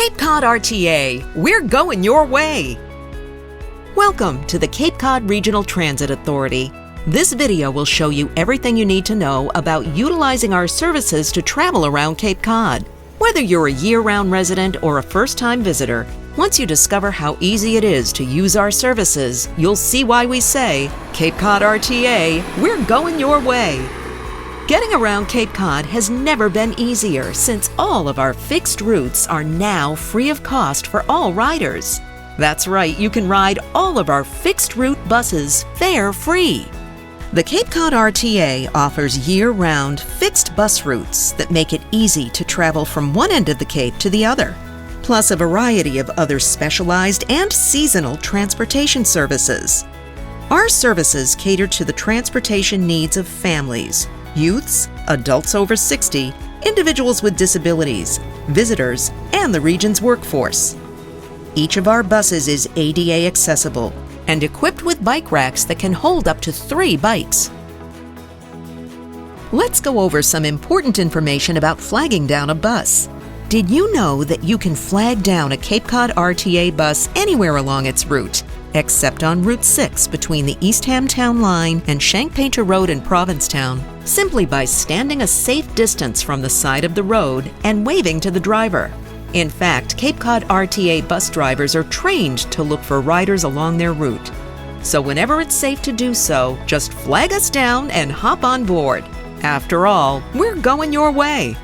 Cape Cod RTA, we're going your way! Welcome to the Cape Cod Regional Transit Authority. This video will show you everything you need to know about utilizing our services to travel around Cape Cod. Whether you're a year-round resident or a first-time visitor, once you discover how easy it is to use our services, you'll see why we say, Cape Cod RTA, we're going your way! Getting around Cape Cod has never been easier since all of our fixed routes are now free of cost for all riders. That's right, you can ride all of our fixed route buses fare-free. The Cape Cod RTA offers year-round fixed bus routes that make it easy to travel from one end of the Cape to the other, plus a variety of other specialized and seasonal transportation services. Our services cater to the transportation needs of families, youths, adults over 60, individuals with disabilities, visitors, and the region's workforce. Each of our buses is ADA accessible and equipped with bike racks that can hold up to 3 bikes. Let's go over some important information about flagging down a bus. Did you know that you can flag down a Cape Cod RTA bus anywhere along its route, except on Route 6 between the Eastham Town Line and Shank-Painter Road in Provincetown, simply by standing a safe distance from the side of the road and waving to the driver? In fact, Cape Cod RTA bus drivers are trained to look for riders along their route. So whenever it's safe to do so, just flag us down and hop on board. After all, we're going your way.